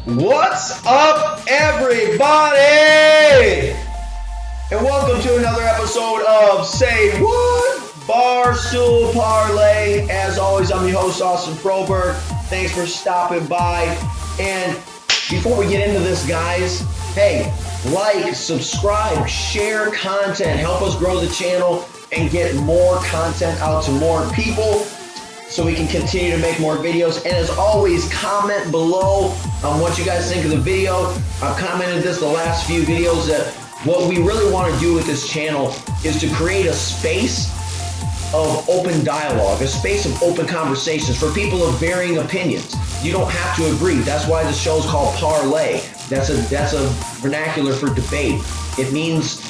What's up, everybody? And welcome to another episode of Say What? Barstool Parlay. As always, I'm your host, Austin Froberg. Thanks for stopping by. And before we get into this, guys, hey, like, subscribe, share content. Help us grow the channel and get more content out to more people, so we can continue to make more videos. And as always, comment below on what you guys think of the video. I've commented this the last few videos that what we really want to do with this channel is to create a space of open dialogue, a space of open conversations for people of varying opinions. You don't have to agree. That's why the show is called Parlay. That's a vernacular for debate. It means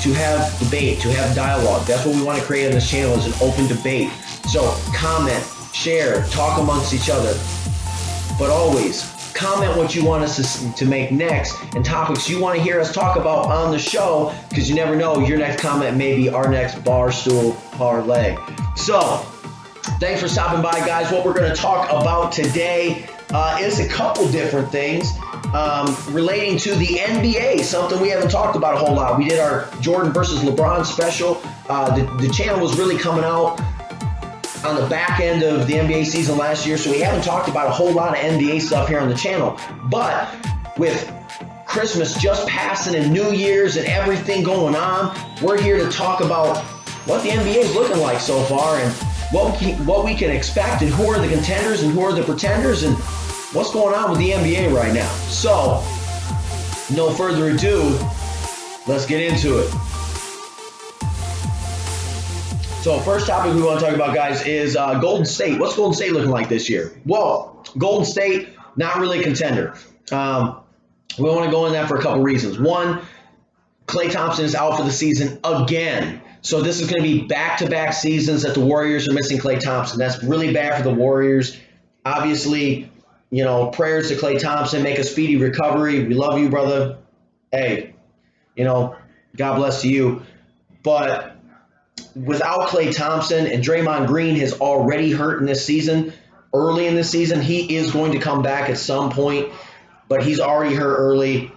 to have debate, to have dialogue. That's what we want to create on this channel, is an open debate. So comment, share, talk amongst each other. But always comment what you want us to make next and topics you want to hear us talk about on the show, because you never know, your next comment may be our next Barstool Parlay. So thanks for stopping by, guys. What we're going to talk about today is a couple different things relating to the NBA, something we haven't talked about a whole lot. We did our Jordan versus LeBron special. The channel was really coming out on the back end of the NBA season last year, so we haven't talked about a whole lot of NBA stuff here on the channel. But with Christmas just passing and New Year's and everything going on, we're here to talk about what the NBA is looking like so far and what we can expect, and who are the contenders and who are the pretenders, and what's going on with the NBA right now. So, no further ado, let's get into it. So first topic we want to talk about, guys, is Golden State. What's Golden State looking like this year? Well, Golden State, not really a contender. We want to go in that for a couple reasons. One, Klay Thompson is out for the season again. So this is going to be back-to-back seasons that the Warriors are missing Klay Thompson. That's really bad for the Warriors. Obviously, prayers to Klay Thompson. Make a speedy recovery. We love you, brother. Hey, God bless to you. But without Klay Thompson, and Draymond Green has already hurt in this season, early in this season, he is going to come back at some point, but he's already hurt early.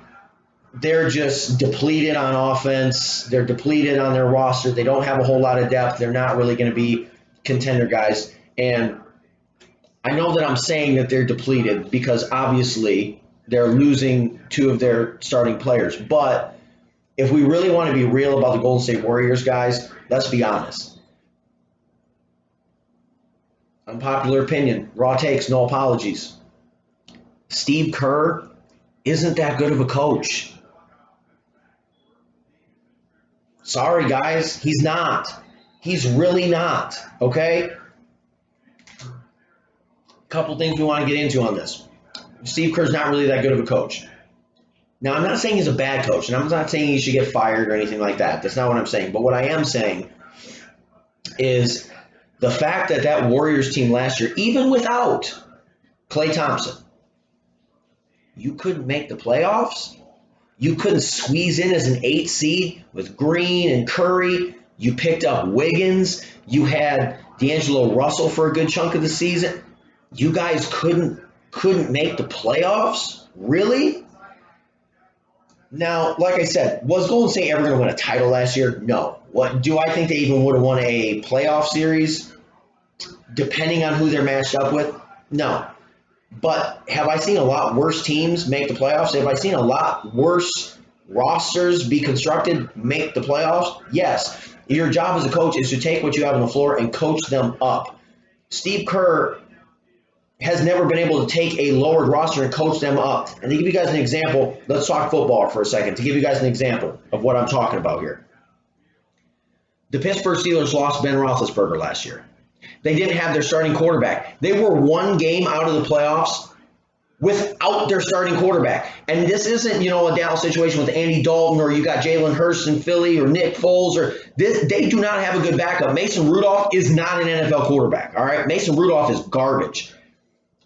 They're just depleted on offense. They're depleted on their roster. They don't have a whole lot of depth. They're not really going to be contender guys. And I know that I'm saying that they're depleted because obviously they're losing two of their starting players. But if we really want to be real about the Golden State Warriors, guys, let's be honest. Unpopular opinion, raw takes, no apologies. Steve Kerr isn't that good of a coach. Sorry, guys, he's not. He's really not, okay? Couple things we want to get into on this. Steve Kerr's not really that good of a coach. Now, I'm not saying he's a bad coach, and I'm not saying he should get fired or anything like that. That's not what I'm saying. But what I am saying is the fact that that Warriors team last year, even without Klay Thompson, you couldn't make the playoffs. You couldn't squeeze in as an 8 seed with Green and Curry. You picked up Wiggins. You had D'Angelo Russell for a good chunk of the season. You guys couldn't make the playoffs? Really? Now, like I said, was Golden State ever going to win a title last year? No. What do I think they even would have won a playoff series, depending on who they're matched up with? No. But have I seen a lot worse teams make the playoffs? Have I seen a lot worse rosters be constructed make the playoffs? Yes. Your job as a coach is to take what you have on the floor and coach them up. Steve Kerr has never been able to take a lowered roster and coach them up. And to give you guys an example, let's talk football for a second, to give you guys an example of what I'm talking about here. The Pittsburgh Steelers lost Ben Roethlisberger last year. They didn't have their starting quarterback. They were one game out of the playoffs without their starting quarterback. And this isn't, a Dallas situation with Andy Dalton, or you got Jalen Hurts in Philly, or Nick Foles, or this. They do not have a good backup. Mason Rudolph is not an NFL quarterback, all right? Mason Rudolph is garbage.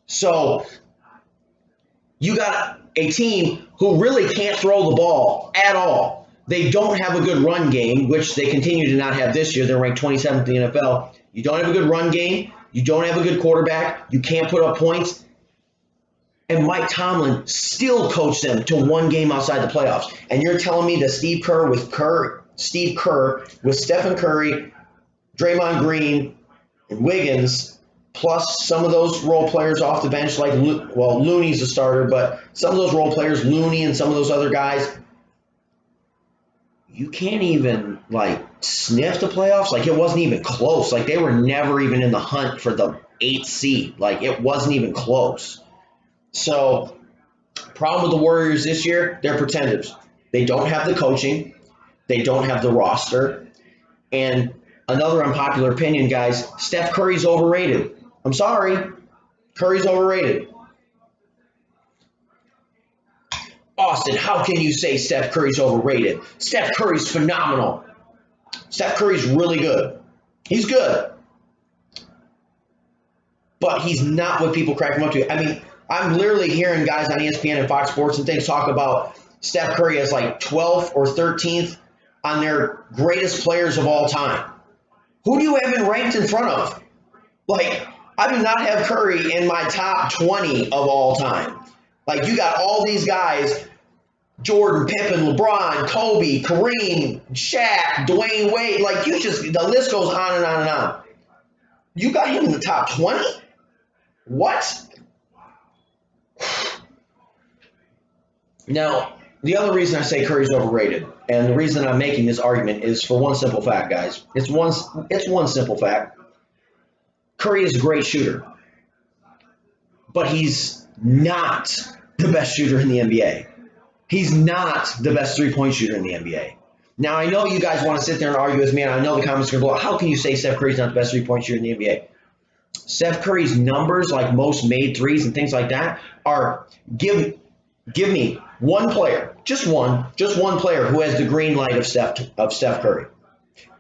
So you got a team who really can't throw the ball at all. They don't have a good run game, which they continue to not have this year. They're ranked 27th in the NFL. You don't have a good run game. You don't have a good quarterback. You can't put up points. And Mike Tomlin still coached them to one game outside the playoffs. And you're telling me that Steve Kerr with Stephen Curry, Draymond Green, and Wiggins, plus some of those role players off the bench, like, well, Looney's a starter, but some of those role players, Looney and some of those other guys, you can't even, like, sniff the playoffs. Like, it wasn't even close. Like, they were never even in the hunt for the 8th seed. Like, it wasn't even close. So, problem with the Warriors this year, they're pretenders. They don't have the coaching. They don't have the roster. And another unpopular opinion, guys, Steph Curry's overrated. I'm sorry. Curry's overrated. Austin, how can you say Steph Curry's overrated? Steph Curry's phenomenal. Steph Curry's really good. He's good. But he's not what people crack him up to. I mean, I'm literally hearing guys on ESPN and Fox Sports and things talk about Steph Curry as like 12th or 13th on their greatest players of all time. Who do you have him ranked in front of? Like, I do not have Curry in my top 20 of all time. Like, you got all these guys, Jordan, Pippen, LeBron, Kobe, Kareem, Shaq, Dwayne Wade. Like, the list goes on and on and on. You got him in the top 20? What? Now, the other reason I say Curry's overrated, and the reason I'm making this argument is for one simple fact, guys. It's one simple fact. Curry is a great shooter, but he's not the best shooter in the NBA. He's not the best three-point shooter in the NBA. Now, I know you guys want to sit there and argue with me, and I know the comments are going to blow. How can you say Steph Curry's not the best three-point shooter in the NBA? Steph Curry's numbers, like most made threes and things like that, are give me one player, just one player who has the green light of Steph Curry.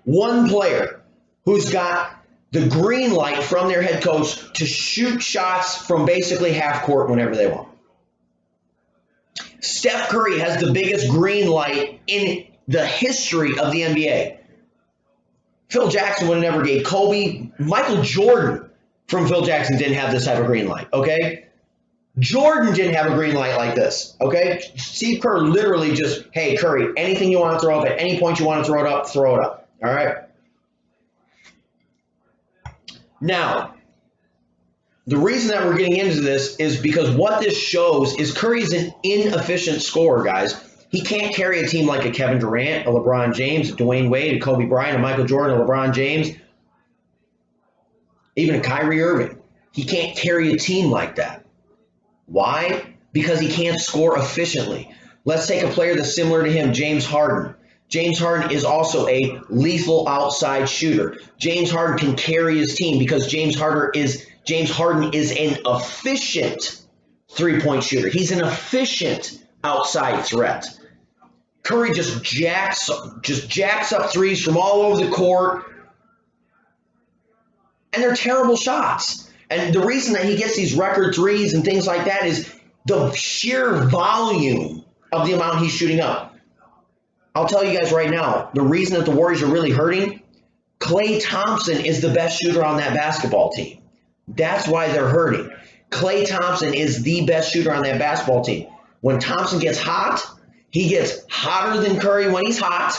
One player who's got the green light from their head coach to shoot shots from basically half court whenever they want. Steph Curry has the biggest green light in the history of the NBA. Phil Jackson would have never gave Kobe. Michael Jordan from Phil Jackson didn't have this type of green light, okay? Jordan didn't have a green light like this, okay? Steve Kerr literally just, hey, Curry, anything you want to throw up at any point you want to throw it up, all right? Now, the reason that we're getting into this is because what this shows is Curry's an inefficient scorer, guys. He can't carry a team like a Kevin Durant, a LeBron James, a Dwayne Wade, a Kobe Bryant, a Michael Jordan, a LeBron James, even a Kyrie Irving. He can't carry a team like that. Why? Because he can't score efficiently. Let's take a player that's similar to him, James Harden. James Harden is also a lethal outside shooter. James Harden can carry his team because James Harden is an efficient three-point shooter. He's an efficient outside threat. Curry just jacks up threes from all over the court, and they're terrible shots. And the reason that he gets these record threes and things like that is the sheer volume of the amount he's shooting up. I'll tell you guys right now, the reason that the Warriors are really hurting, Klay Thompson is the best shooter on that basketball team. That's why they're hurting. Klay Thompson is the best shooter on that basketball team. When Thompson gets hot, he gets hotter than Curry when he's hot,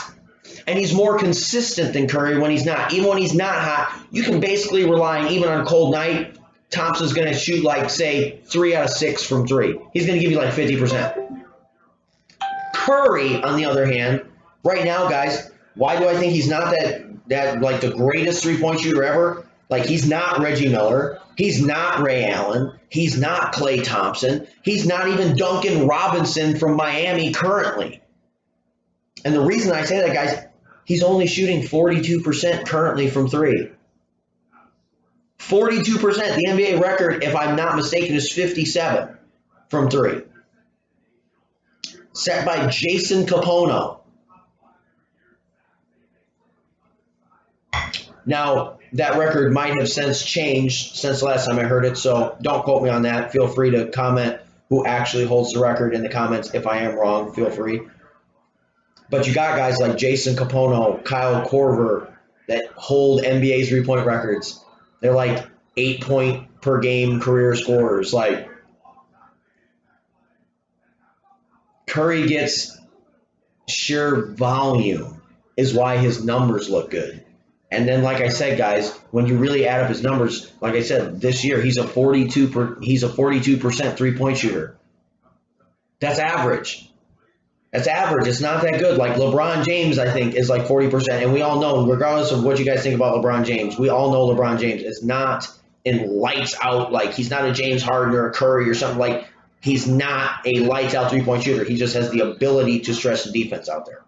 and he's more consistent than Curry when he's not. Even when he's not hot, you can basically rely, even on a cold night, Thompson's going to shoot like, say, 3 out of 6 from 3. He's going to give you like 50%. Curry, on the other hand, right now, guys, why do I think he's not that like the greatest three-point shooter ever? Like, he's not Reggie Miller. He's not Ray Allen. He's not Klay Thompson. He's not even Duncan Robinson from Miami currently. And the reason I say that, guys, he's only shooting 42% currently from 3. 42%. The NBA record, if I'm not mistaken, is 57 from 3. Set by Jason Capono. Now, that record might have since changed since the last time I heard it, so don't quote me on that. Feel free to comment who actually holds the record in the comments. If I am wrong, feel free. But you got guys like Jason Capono, Kyle Korver that hold NBA three-point records. They're like 8-point per game career scorers. Like, Curry gets sheer volume is why his numbers look good. And then, like I said, guys, when you really add up his numbers, like I said, this year he's a 42% three-point shooter. That's average. That's average. It's not that good. Like LeBron James, I think, is like 40%. And we all know, regardless of what you guys think about LeBron James, we all know LeBron James is not in lights out. Like he's not a James Harden or a Curry or something. Like he's not a lights out three-point shooter. He just has the ability to stretch the defense out there.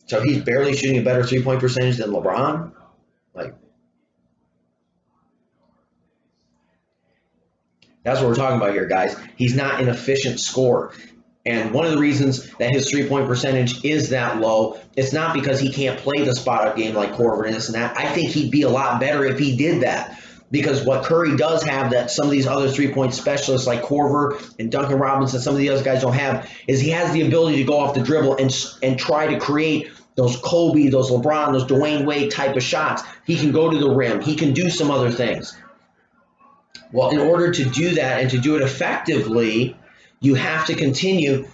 So he's barely shooting a better three-point percentage than LeBron. Like, that's what we're talking about here, guys. He's not an efficient scorer. And one of the reasons that his three-point percentage is that low, it's not because he can't play the spot-up game like Korver and this and that. I think he'd be a lot better if he did that. Because what Curry does have that some of these other three-point specialists like Korver and Duncan Robinson, some of the other guys don't have, is he has the ability to go off the dribble and try to create those Kobe, those LeBron, those Dwayne Wade type of shots. He can go to the rim. He can do some other things. Well, in order to do that and to do it effectively, you have to continue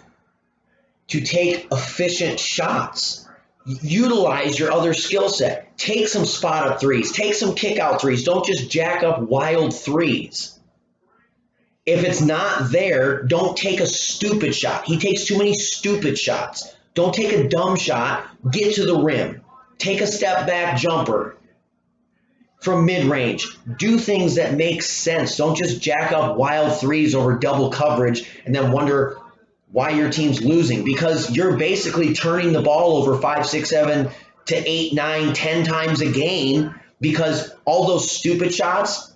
to take efficient shots. Utilize your other skill set. Take some spot up threes. Take some kick out threes. Don't just jack up wild threes. If it's not there, don't take a stupid shot. He takes too many stupid shots. Don't take a dumb shot. Get to the rim. Take a step back jumper from mid-range. Do things that make sense. Don't just jack up wild threes over double coverage and then wonder why your team's losing, because you're basically turning the ball over 5, 6, 7 to 8, 9, 10 times a game because all those stupid shots,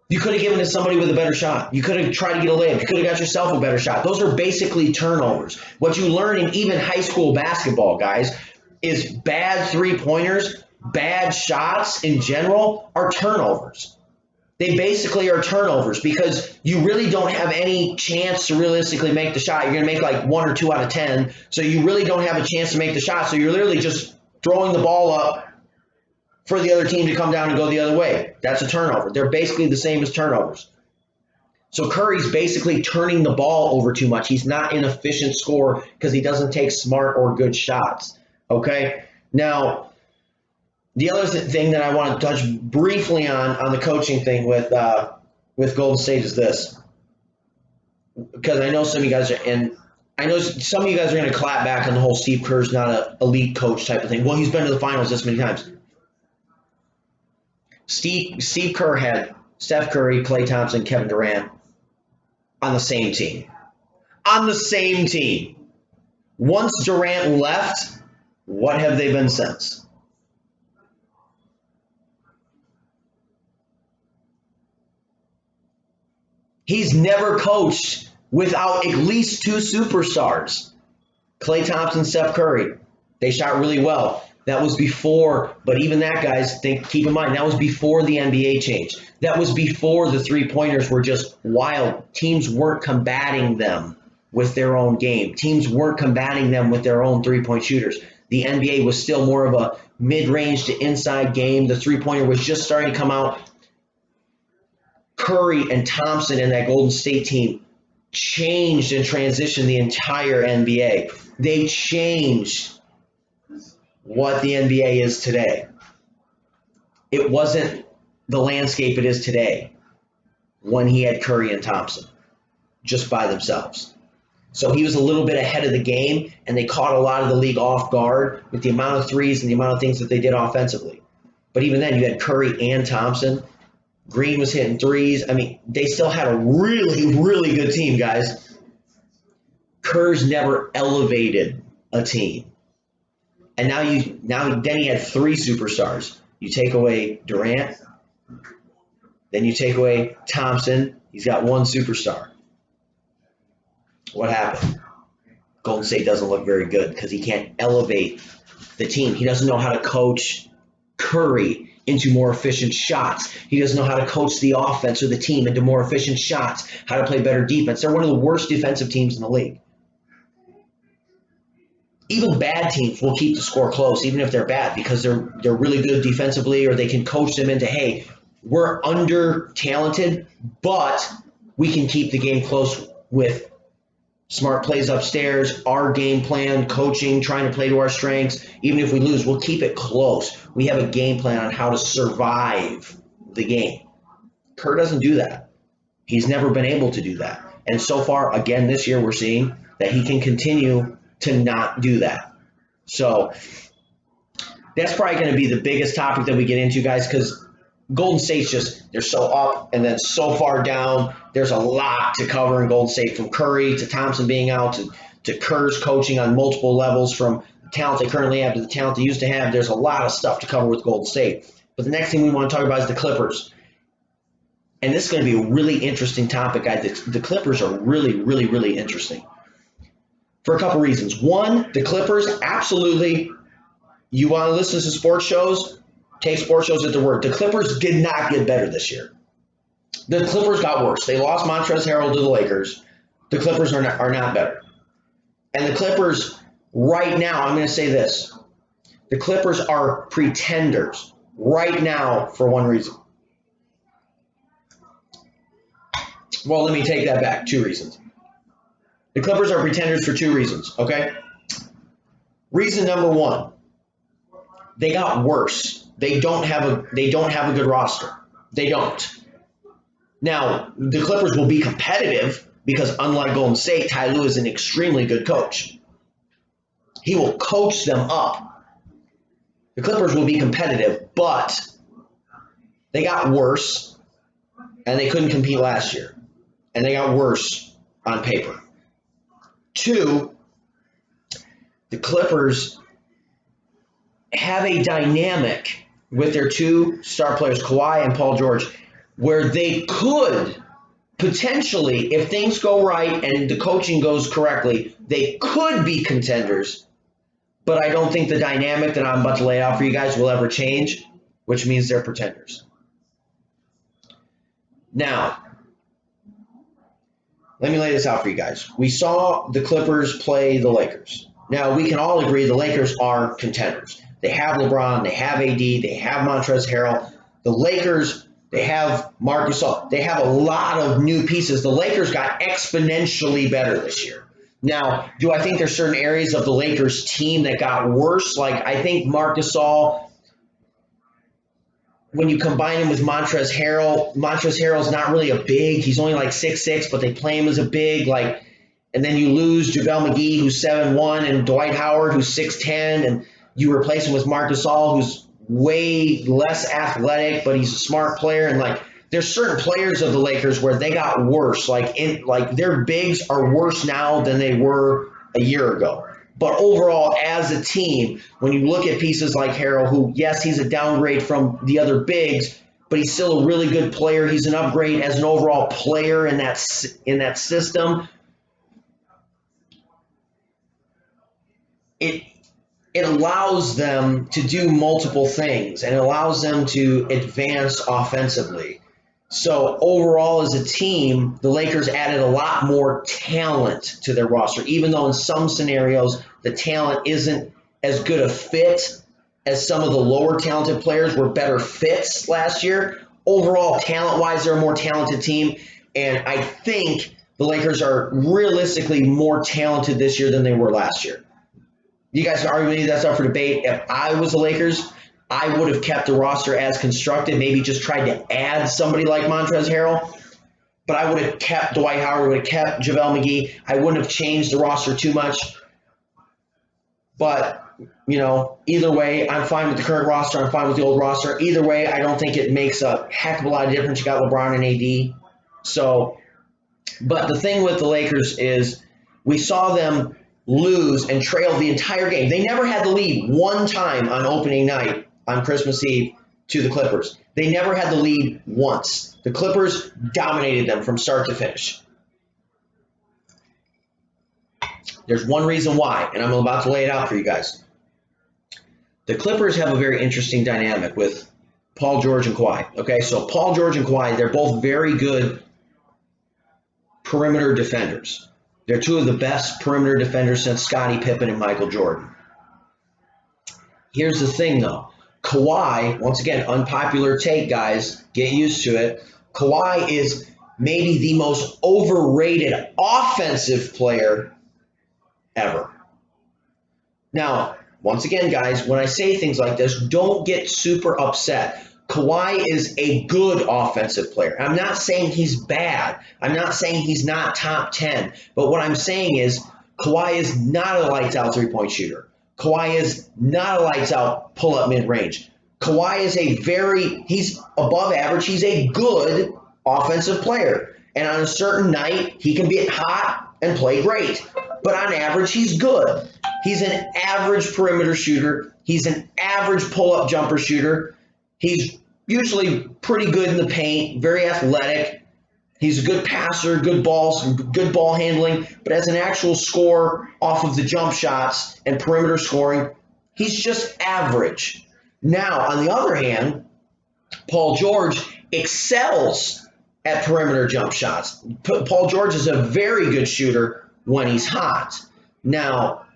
you could have given to somebody with a better shot. You could have tried to get a layup. You could have got yourself a better shot. Those are basically turnovers. What you learn in even high school basketball, guys, is bad three-pointers, bad shots in general are turnovers. They basically are turnovers because you really don't have any chance to realistically make the shot. You're going to make like 1 or 2 out of 10. So you really don't have a chance to make the shot. So you're literally just throwing the ball up for the other team to come down and go the other way. That's a turnover. They're basically the same as turnovers. So Curry's basically turning the ball over too much. He's not an efficient scorer because he doesn't take smart or good shots. Okay? Now, the other thing that I want to touch briefly on the coaching thing with Golden State is this. Because I know some of you guys are, and I know some of you guys are going to clap back on the whole Steve Kerr's not an elite coach type of thing. Well, he's been to the finals this many times. Steve Kerr had Steph Curry, Klay Thompson, Kevin Durant on the same team. On the same team. Once Durant left, what have they been since? He's never coached without at least 2 superstars. Klay Thompson, Steph Curry. They shot really well. That was before, but even that, guys, keep in mind, that was before the NBA changed. That was before the three-pointers were just wild. Teams weren't combating them with their own game. Teams weren't combating them with their own three-point shooters. The NBA was still more of a mid-range to inside game. The three-pointer was just starting to come out. Curry and Thompson and that Golden State team changed and transitioned the entire NBA. They changed what the NBA is today. It wasn't the landscape it is today when he had Curry and Thompson just by themselves. So he was a little bit ahead of the game, and they caught a lot of the league off guard with the amount of threes and the amount of things that they did offensively. But even then, you had Curry and Thompson. Green was hitting threes. I mean, they still had a really, really good team, guys. Kerr's never elevated a team. And then he had 3 superstars. You take away Durant, then you take away Thompson. He's got 1 superstar. What happened? Golden State doesn't look very good because he can't elevate the team. He doesn't know how to coach Curry into more efficient shots. He doesn't know how to coach the offense or the team into more efficient shots, how to play better defense. They're one of the worst defensive teams in the league. Even bad teams will keep the score close, even if they're bad, because they're really good defensively, or they can coach them into, hey, we're under talented, but we can keep the game close with Smart plays upstairs, our game plan, coaching, trying to play to our strengths. Even if we lose, we'll keep it close. We have a game plan on how to survive the game. Kerr doesn't do that. He's never been able to do that. And so far, again, this year, we're seeing that he can continue to not do that. So that's probably going to be the biggest topic that we get into, guys, because Golden State's just, they're so up and then so far down. There's a lot to cover in Golden State, from Curry to Thompson being out to Kerr's coaching on multiple levels, from the talent they currently have to the talent they used to have. There's a lot of stuff to cover with Golden State. But the next thing we want to talk about is the Clippers. And this is going to be a really interesting topic, guys. The Clippers are really, really, really interesting for a couple reasons. One, the Clippers, absolutely, you want to listen to sports shows, take sports shows at their word. The Clippers did not get better this year. The Clippers got worse. They lost Montrezl Harrell to the Lakers. The Clippers are not better. And the Clippers, right now, I'm going to say this. The Clippers are pretenders right now for one reason. Well, let me take that back. 2 reasons. The Clippers are pretenders for 2 reasons, okay? Reason number 1, they got worse. They don't have a good roster. They don't. Now, the Clippers will be competitive because, unlike Golden State, Ty Lue is an extremely good coach. He will coach them up. The Clippers will be competitive, but they got worse, and they couldn't compete last year. And they got worse on paper. 2, the Clippers have a dynamic with their 2 star players, Kawhi and Paul George, where they could potentially, if things go right and the coaching goes correctly, they could be contenders. But I don't think the dynamic that I'm about to lay out for you guys will ever change, which means they're pretenders. Now, let me lay this out for you guys. We saw the Clippers play the Lakers. Now, we can all agree the Lakers are contenders. They have LeBron, they have AD, they have Montrezl Harrell. The Lakers, they have Marc Gasol. They have a lot of new pieces. The Lakers got exponentially better this year. Now, do I think there's certain areas of the Lakers team that got worse? Like, I think Marc Gasol, when you combine him with Montrezl Harrell's not really a big. He's only like 6'6", but they play him as a big. Like, and then you lose JaVale McGee, who's 7'1", and Dwight Howard, who's 6'10", and you replace him with Marc Gasol, who's way less athletic, but he's a smart player. And like, there's certain players of the Lakers where they got worse. Like their bigs are worse now than they were a year ago. But overall, as a team, when you look at pieces like Harrell, who, yes, he's a downgrade from the other bigs, but he's still a really good player. He's an upgrade as an overall player in that system. It allows them to do multiple things, and it allows them to advance offensively. So overall, as a team, the Lakers added a lot more talent to their roster, even though in some scenarios the talent isn't as good a fit as some of the lower talented players were better fits last year. Overall, talent-wise, they're a more talented team, and I think the Lakers are realistically more talented this year than they were last year. You guys can argue with me, that's up for debate. If I was the Lakers, I would have kept the roster as constructed, maybe just tried to add somebody like Montrezl Harrell. But I would have kept Dwight Howard, would have kept JaVale McGee. I wouldn't have changed the roster too much. But, either way, I'm fine with the current roster. I'm fine with the old roster. Either way, I don't think it makes a heck of a lot of difference. You got LeBron and AD. So, but the thing with the Lakers is we saw them lose and trail the entire game. They never had the lead one time on opening night on Christmas Eve to the Clippers. They never had the lead once. The Clippers dominated them from start to finish. There's one reason why, and I'm about to lay it out for you guys. The Clippers have a very interesting dynamic with Paul George and Kawhi. Okay, so Paul George and Kawhi, they're both very good perimeter defenders. They're 2 of the best perimeter defenders since Scottie Pippen and Michael Jordan. Here's the thing, though. Kawhi, once again, unpopular take, guys. Get used to it. Kawhi is maybe the most overrated offensive player ever. Now, once again, guys, when I say things like this, don't get super upset. Kawhi is a good offensive player. I'm not saying he's bad. I'm not saying he's not top 10. But what I'm saying is Kawhi is not a lights-out three-point shooter. Kawhi is not a lights-out pull-up mid-range. Kawhi is he's above average. He's a good offensive player. And on a certain night, he can get hot and play great. But on average, he's good. He's an average perimeter shooter. He's an average pull-up jumper shooter. He's usually pretty good in the paint, very athletic. He's a good passer, good ball handling. But as an actual scorer off of the jump shots and perimeter scoring, he's just average. Now, on the other hand, Paul George excels at perimeter jump shots. Paul George is a very good shooter when he's hot. Now,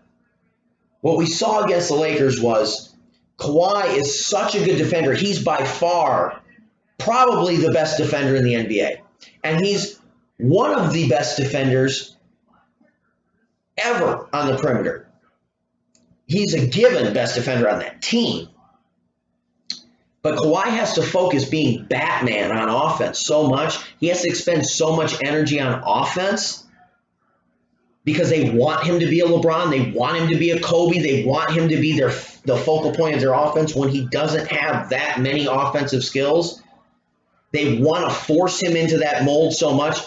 what we saw against the Lakers was Kawhi is such a good defender. He's by far probably the best defender in the NBA. And he's one of the best defenders ever on the perimeter. He's a given best defender on that team. But Kawhi has to focus being Batman on offense so much. He has to expend so much energy on offense because they want him to be a LeBron. They want him to be a Kobe. They want him to be the focal point of their offense when he doesn't have that many offensive skills. They want to force him into that mold so much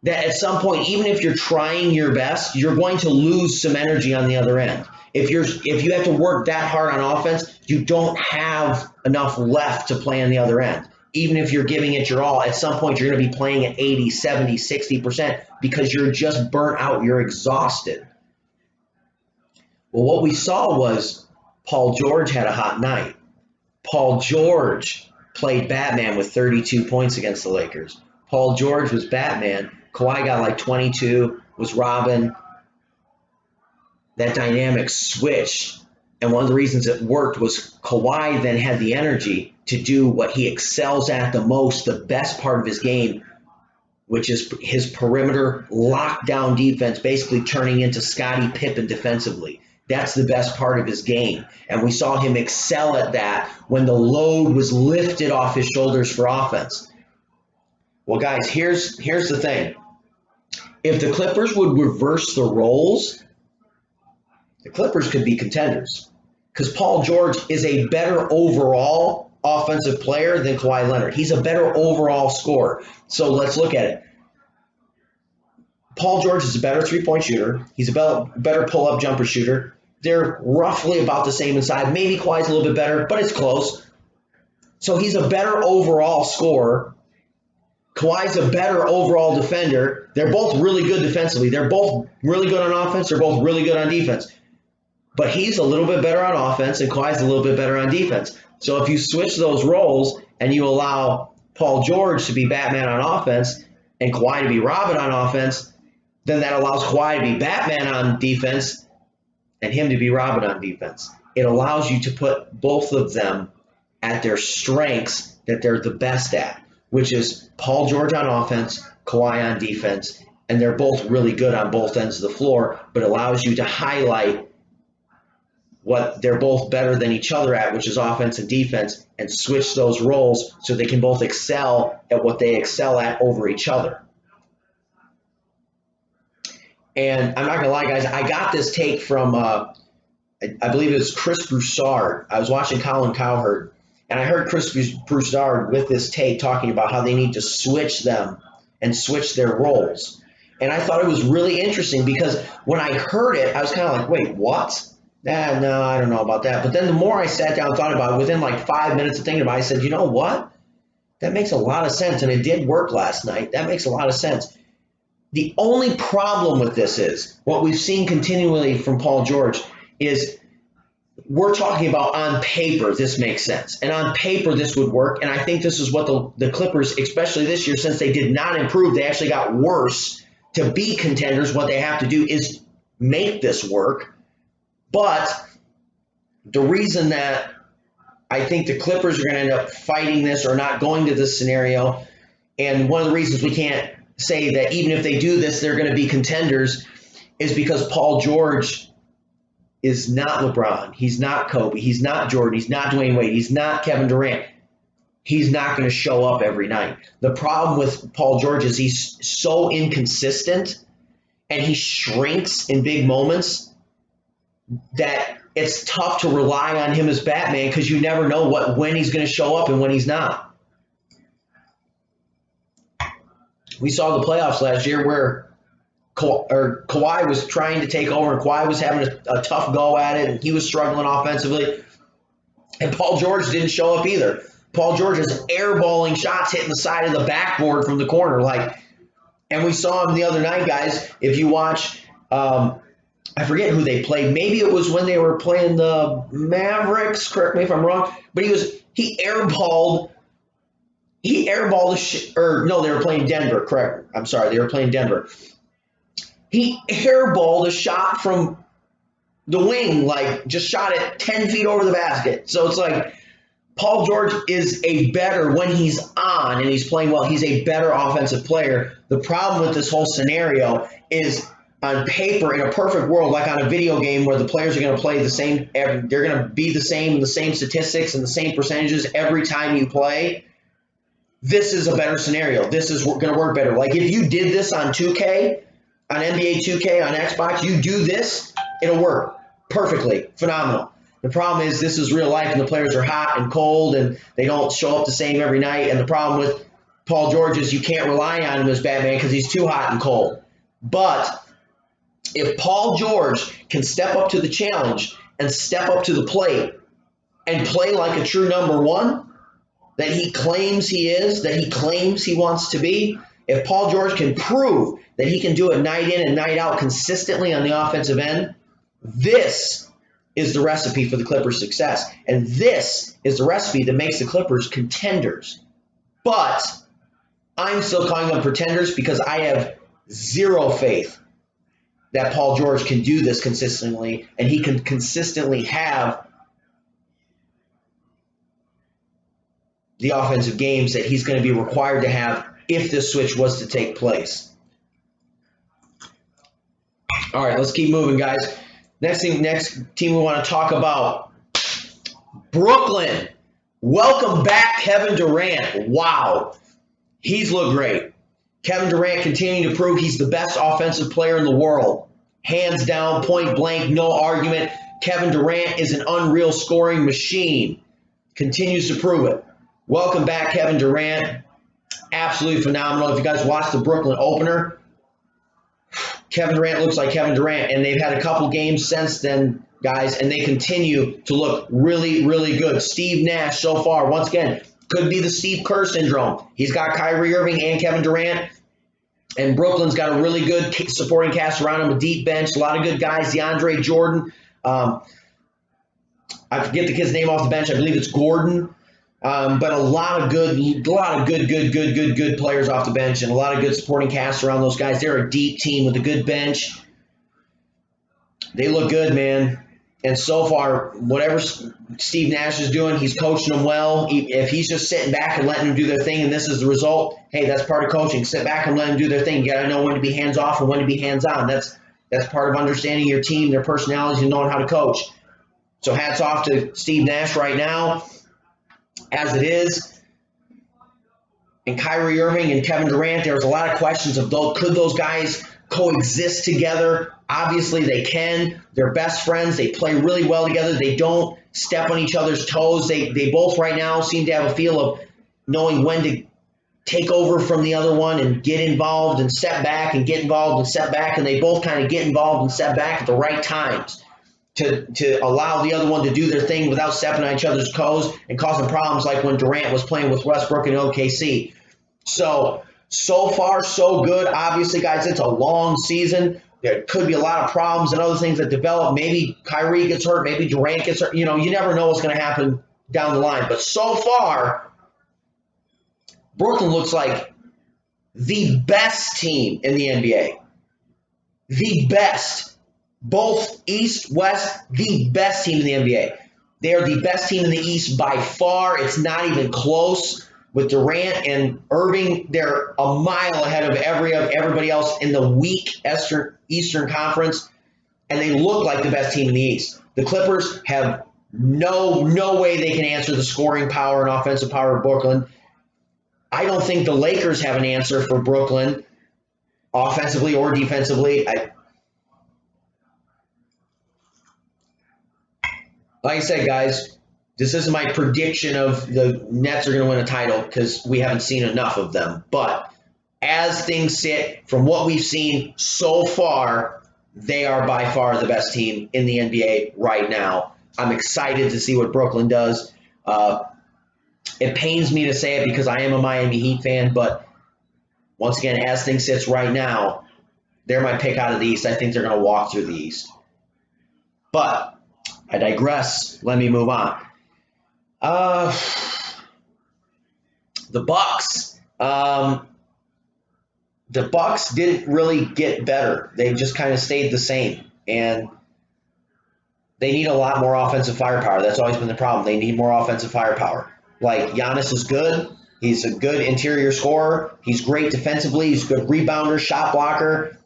that at some point, even if you're trying your best, you're going to lose some energy on the other end. If you have to work that hard on offense, you don't have enough left to play on the other end. Even if you're giving it your all, at some point you're going to be playing at 80, 70, 60% because you're just burnt out, you're exhausted. Well, what we saw was Paul George had a hot night. Paul George played Batman with 32 points against the Lakers. Paul George was Batman. Kawhi got like 22, was Robin. That dynamic switched. And one of the reasons it worked was Kawhi then had the energy to do what he excels at the most, the best part of his game, which is his perimeter lockdown defense, basically turning into Scottie Pippen defensively. That's the best part of his game. And we saw him excel at that when the load was lifted off his shoulders for offense. Well, guys, here's the thing. If the Clippers would reverse the roles, the Clippers could be contenders because Paul George is a better overall offensive player than Kawhi Leonard. He's a better overall scorer. So let's look at it. Paul George is a better three-point shooter. He's a better pull-up jumper shooter. They're roughly about the same inside. Maybe Kawhi's a little bit better, but it's close. So he's a better overall scorer. Kawhi's a better overall defender. They're both really good defensively. They're both really good on offense. They're both really good on defense. But he's a little bit better on offense, and Kawhi's a little bit better on defense. So if you switch those roles and you allow Paul George to be Batman on offense and Kawhi to be Robin on offense, then that allows Kawhi to be Batman on defense and him to be Robin on defense. It allows you to put both of them at their strengths that they're the best at, which is Paul George on offense, Kawhi on defense, and they're both really good on both ends of the floor, but allows you to highlight what they're both better than each other at, which is offense and defense, and switch those roles so they can both excel at what they excel at over each other. And I'm not going to lie, guys, I got this take from, I believe it was Chris Broussard. I was watching Colin Cowherd, and I heard Chris Broussard with this take talking about how they need to switch them and switch their roles. And I thought it was really interesting because when I heard it, I was kind of like, wait, what? No, I don't know about that. But then the more I sat down and thought about it, within like 5 minutes of thinking about it, I said, you know what? That makes a lot of sense. And it did work last night. That makes a lot of sense. The only problem with this is what we've seen continually from Paul George is we're talking about on paper, this makes sense. And on paper, this would work. And I think this is what the Clippers, especially this year, since they did not improve, they actually got worse to be contenders. What they have to do is make this work. But the reason that I think the Clippers are going to end up fighting this or not going to this scenario And one of the reasons we can't say that even if they do this, they're going to be contenders is because Paul George is not LeBron. He's not Kobe. He's not Jordan. He's not Dwayne Wade. He's not Kevin Durant. He's not going to show up every night. The problem with Paul George is he's so inconsistent and he shrinks in big moments that it's tough to rely on him as Batman because you never know when he's going to show up and when he's not. We saw the playoffs last year where Kawhi was trying to take over and Kawhi was having a tough go at it and he was struggling offensively. And Paul George didn't show up either. Paul George is airballing shots hitting the side of the backboard from the corner. And we saw him the other night, guys. If you watch, I forget who they played. Maybe it was when they were playing the Mavericks. Correct me if I'm wrong. But he airballed. No, they were playing Denver. Correct. I'm sorry, they were playing Denver. He airballed a shot from the wing, just shot it 10 feet over the basket. So it's like Paul George is when he's on and he's playing well, he's a better offensive player. The problem with this whole scenario is on paper, in a perfect world, like on a video game where the players are going to play the same, they're going to be the same statistics and the same percentages every time you play. This is a better scenario. This is going to work better. Like if you did this on 2K, on NBA 2K, on Xbox, you do this, it'll work perfectly, phenomenal. The problem is this is real life and the players are hot and cold and they don't show up the same every night. And the problem with Paul George is you can't rely on him as Batman because he's too hot and cold. But if Paul George can step up to the challenge and step up to the plate and play like a true number one that he claims he is, that he claims he wants to be, if Paul George can prove that he can do it night in and night out consistently on the offensive end, this is the recipe for the Clippers' success. And this is the recipe that makes the Clippers contenders. But I'm still calling them pretenders because I have zero faith that Paul George can do this consistently and he can consistently have the offensive games that he's going to be required to have if this switch was to take place. All right, let's keep moving, guys. Next team we want to talk about, Brooklyn. Welcome back, Kevin Durant. Wow, he's looked great. Kevin Durant continuing to prove he's the best offensive player in the world. Hands down, point blank, no argument. Kevin Durant is an unreal scoring machine. Continues to prove it. Welcome back, Kevin Durant. Absolutely phenomenal. If you guys watched the Brooklyn opener, Kevin Durant looks like Kevin Durant, and they've had a couple games since then, guys, and they continue to look really, really good. Steve Nash so far, once again, could be the Steve Kerr syndrome. He's got Kyrie Irving and Kevin Durant, and Brooklyn's got a really good supporting cast around him, a deep bench, a lot of good guys. DeAndre Jordan, I forget the kid's name off the bench. I believe it's Gordon. But a lot of good players off the bench and a lot of good supporting cast around those guys. They're a deep team with a good bench. They look good, man. And so far, whatever Steve Nash is doing, he's coaching them well. If he's just sitting back and letting them do their thing and this is the result, hey, that's part of coaching. Sit back and let them do their thing. You got to know when to be hands off and when to be hands on. That's part of understanding your team, their personalities, and knowing how to coach. So hats off to Steve Nash right now. As it is, and Kyrie Irving and Kevin Durant, there was a lot of questions of could those guys coexist together? Obviously they can. They're best friends. They play really well together. They don't step on each other's toes. They both right now seem to have a feel of knowing when to take over from the other one and get involved and step back and get involved and step back, and they both kind of get involved and step back at the right times to allow the other one to do their thing without stepping on each other's toes and causing problems like when Durant was playing with Westbrook and OKC. So far, so good. Obviously, guys, it's a long season. There could be a lot of problems and other things that develop. Maybe Kyrie gets hurt. Maybe Durant gets hurt. You never know what's going to happen down the line. But so far, Brooklyn looks like the best team in the NBA. The best. Both East, West, the best team in the NBA. They are the best team in the East by far. It's not even close. with Durant and Irving, they're a mile ahead of everybody else in the weak Eastern Conference, and they look like the best team in the East. The Clippers have no way they can answer the scoring power and offensive power of Brooklyn. I don't think the Lakers have an answer for Brooklyn, offensively or defensively. Like I said, guys, this isn't my prediction of the Nets are going to win a title because we haven't seen enough of them. But as things sit, from what we've seen so far, they are by far the best team in the NBA right now. I'm excited to see what Brooklyn does. It pains me to say it because I am a Miami Heat fan, but once again, as things sit right now, they're my pick out of the East. I think they're going to walk through the East. But I digress. Let me move on. The Bucks. The Bucks didn't really get better. They just kind of stayed the same. And they need a lot more offensive firepower. That's always been the problem. They need more offensive firepower. Like, Giannis is good. He's a good interior scorer. He's great defensively. He's a good rebounder, shot blocker.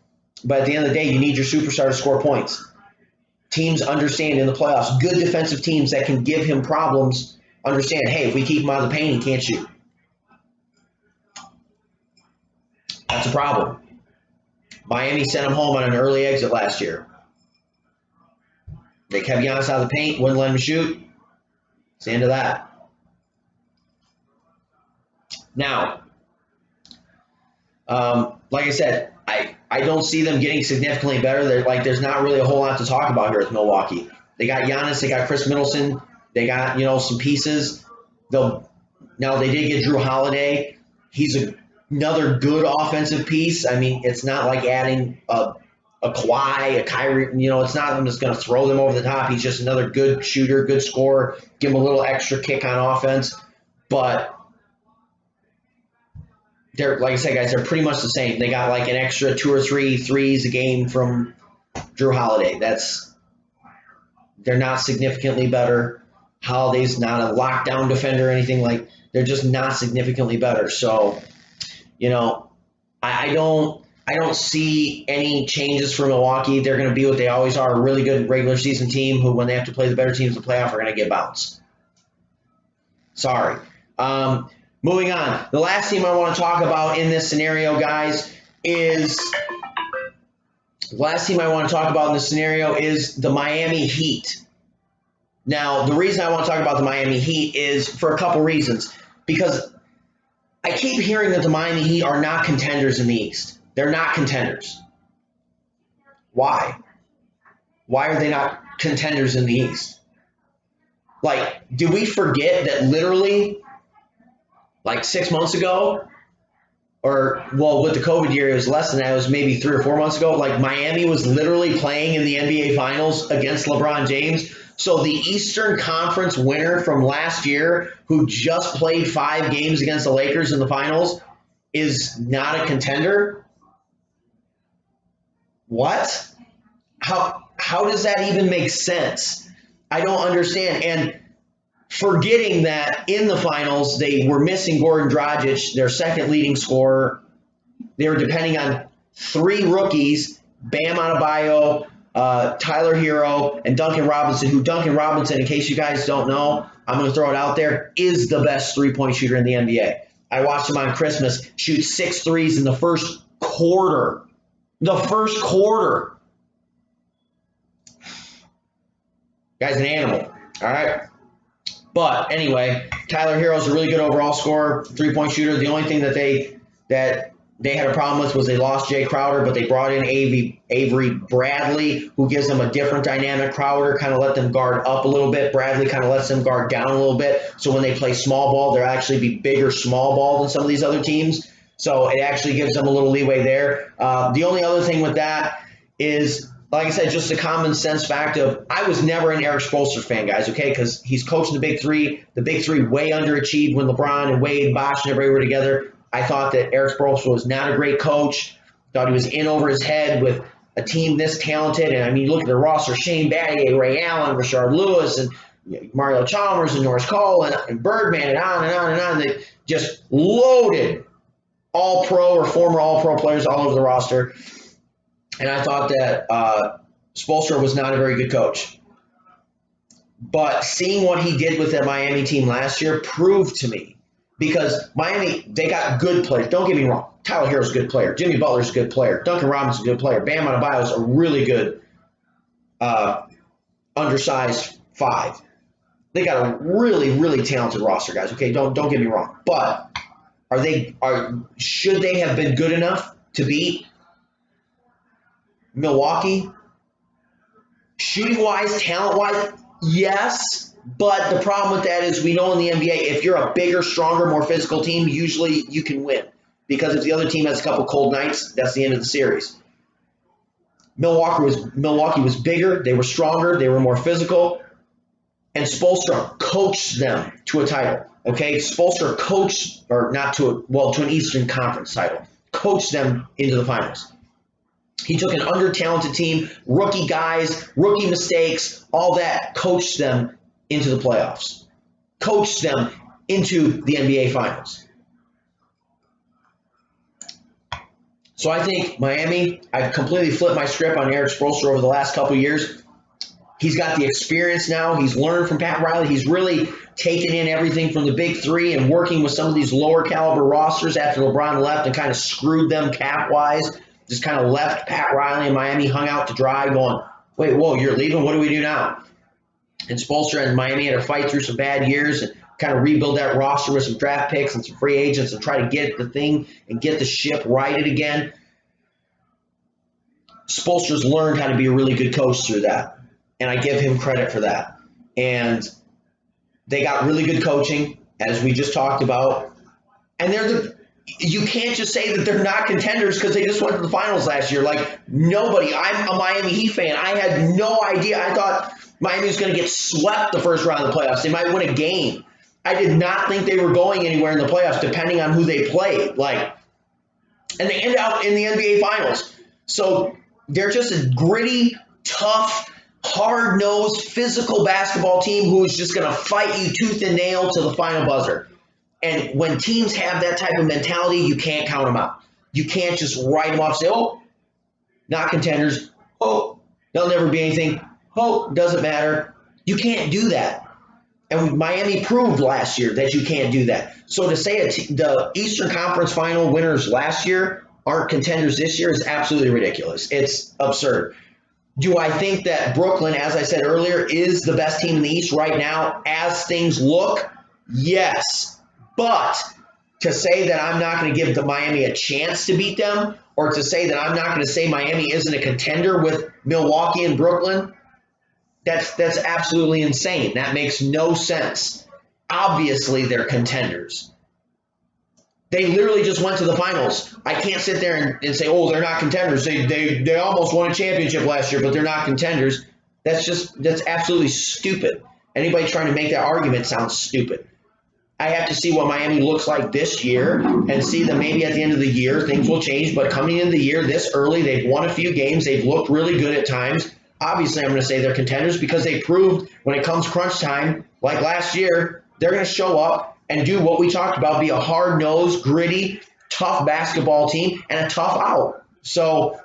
But at the end of the day, you need your superstar to score points. Teams understand in the playoffs, good defensive teams that can give him problems understand, hey, if we keep him out of the paint, he can't shoot. That's a problem. Miami sent him home on an early exit last year. They kept Giannis out of the paint, wouldn't let him shoot. It's the end of that. Now, like I said, I don't see them getting significantly better. There's not really a whole lot to talk about here with Milwaukee. They got Giannis, they got Chris Middleton, they got some pieces. Now they did get Drew Holiday. He's another good offensive piece. I mean, it's not like adding a Kawhi, a Kyrie. It's not I'm just going to throw them over the top. He's just another good shooter, good scorer. Give him a little extra kick on offense, but. They're, like I said, guys, they're pretty much the same. They got like an extra 2 or 3 threes a game from Drew Holiday. They're not significantly better. Holiday's not a lockdown defender or anything like. They're just not significantly better. So, I don't see any changes for Milwaukee. They're going to be what they always are, a really good regular season team who, when they have to play the better teams in the playoff, are going to get bounced. Sorry. Moving on, the last team I want to talk about in this scenario, guys, is the Miami Heat. Now, the reason I want to talk about the Miami Heat is for a couple reasons. Because I keep hearing that the Miami Heat are not contenders in the East. They're not contenders. Why? Why are they not contenders in the East? Like, did we forget that literally like 6 months ago, with the COVID year, it was less than that. It was maybe 3 or 4 months ago. Like, Miami was literally playing in the NBA Finals against LeBron James. So the Eastern Conference winner from last year, who just played 5 games against the Lakers in the Finals, is not a contender? What? How does that even make sense? I don't understand. And forgetting that in the finals, they were missing Goran Dragic, their second leading scorer. They were depending on 3 rookies, Bam Adebayo, Tyler Hero, and Duncan Robinson, who Duncan Robinson, in case you guys don't know, I'm going to throw it out there, is the best three-point shooter in the NBA. I watched him on Christmas shoot 6 threes in the first quarter. The first quarter. Guy's an animal, all right? But anyway, Tyler Hero's a really good overall scorer, three-point shooter. The only thing that they had a problem with was they lost Jay Crowder, but they brought in Avery Bradley, who gives them a different dynamic. Crowder kind of let them guard up a little bit. Bradley kind of lets them guard down a little bit. So when they play small ball, they'll actually be bigger small ball than some of these other teams. So it actually gives them a little leeway there. The only other thing with that is, like I said, just a common sense fact of, I was never an Eric Spoelstra fan, guys, okay, because he's coaching the Big Three. The Big Three way underachieved when LeBron and Wade and Bosh and everybody were together. I thought that Eric Spoelstra was not a great coach. Thought he was in over his head with a team this talented. And, I mean, you look at the roster, Shane Battier, Ray Allen, Rashard Lewis, and Mario Chalmers and Norris Cole and Birdman and on and on and on. They just loaded all-pro or former all-pro players all over the roster. And I thought that Spoelstra was not a very good coach. But seeing what he did with that Miami team last year proved to me, because Miami, they got good players. Don't get me wrong. Tyler Hero's a good player. Jimmy Butler's a good player. Duncan Robinson's a good player. Bam Adebayo's a really good undersized 5. They got a really, really talented roster, guys. Okay, don't get me wrong. But should they have been good enough to beat Milwaukee? Shooting-wise, talent-wise, yes. But the problem with that is we know in the NBA, if you're a bigger, stronger, more physical team, usually you can win. Because if the other team has a couple cold nights, that's the end of the series. Milwaukee was bigger, they were stronger, they were more physical, and Spoelstra coached them to a title. Okay, Spoelstra coached, or not to an Eastern Conference title, coached them into the finals. He took an under-talented team, rookie guys, rookie mistakes, all that, coached them into the playoffs, coached them into the NBA Finals. So I think Miami, I've completely flipped my script on Eric Spoelstra over the last couple of years. He's got the experience now. He's learned from Pat Riley. He's really taken in everything from the big three and working with some of these lower caliber rosters after LeBron left and kind of screwed them cap-wise. Just kind of left Pat Riley and Miami hung out to dry going, wait, whoa, you're leaving? What do we do now? And Spoelstra and Miami had to fight through some bad years and kind of rebuild that roster with some draft picks and some free agents and try to get the thing and get the ship righted again. Spoelstra's learned how to be a really good coach through that, and I give him credit for that. And they got really good coaching, as we just talked about. And you can't just say that they're not contenders because they just went to the finals last year. Like, nobody. I'm a Miami Heat fan. I had no idea. I thought Miami was going to get swept the first round of the playoffs. They might win a game. I did not think they were going anywhere in the playoffs, depending on who they played. And they end up in the NBA Finals. So they're just a gritty, tough, hard-nosed, physical basketball team who is just going to fight you tooth and nail to the final buzzer. And when teams have that type of mentality, you can't count them out. You can't just write them off and say, oh, not contenders. Oh, they'll never be anything. Oh, doesn't matter. You can't do that. And Miami proved last year that you can't do that. So to say the Eastern Conference final winners last year aren't contenders this year is absolutely ridiculous. It's absurd. Do I think that Brooklyn, as I said earlier, is the best team in the East right now as things look? Yes. But to say that I'm not going to give the Miami a chance to beat them, or to say that I'm not going to say Miami isn't a contender with Milwaukee and Brooklyn, that's absolutely insane. That makes no sense. Obviously, they're contenders. They literally just went to the finals. I can't sit there and say, oh, they're not contenders. They almost won a championship last year, but they're not contenders. That's absolutely stupid. Anybody trying to make that argument sounds stupid. I have to see what Miami looks like this year and see that maybe at the end of the year things will change. But coming into the year this early, they've won a few games. They've looked really good at times. Obviously, I'm going to say they're contenders because they proved when it comes crunch time, like last year, they're going to show up and do what we talked about, be a hard-nosed, gritty, tough basketball team and a tough out. So,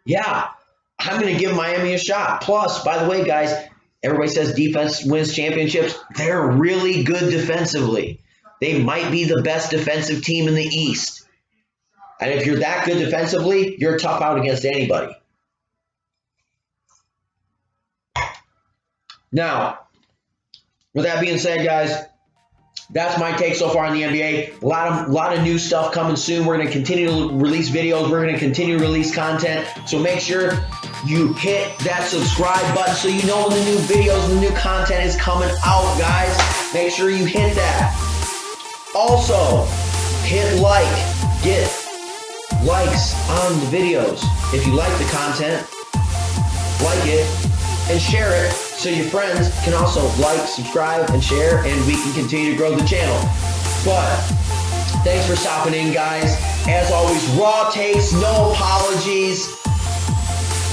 yeah, I'm going to give Miami a shot. Plus, by the way, guys, everybody says defense wins championships. They're really good defensively. They might be the best defensive team in the East. And if you're that good defensively, you're tough out against anybody. Now, with that being said, guys, that's my take so far in the NBA. A lot of new stuff coming soon. We're going to continue to release videos. We're going to continue to release content. So make sure you hit that subscribe button so you know when the new videos and the new content is coming out, guys. Make sure you hit that. Also, hit like. Get likes on the videos. If you like the content, like it and share it so your friends can also like, subscribe, and share, and we can continue to grow the channel. But thanks for stopping in, guys. As always, raw takes, no apologies.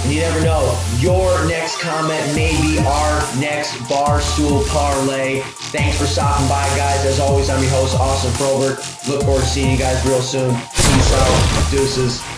And you never know, your next comment may be our next Barstool Parlay. Thanks for stopping by, guys. As always, I'm your host, Austin Froberg. Look forward to seeing you guys real soon. Peace out. Deuces.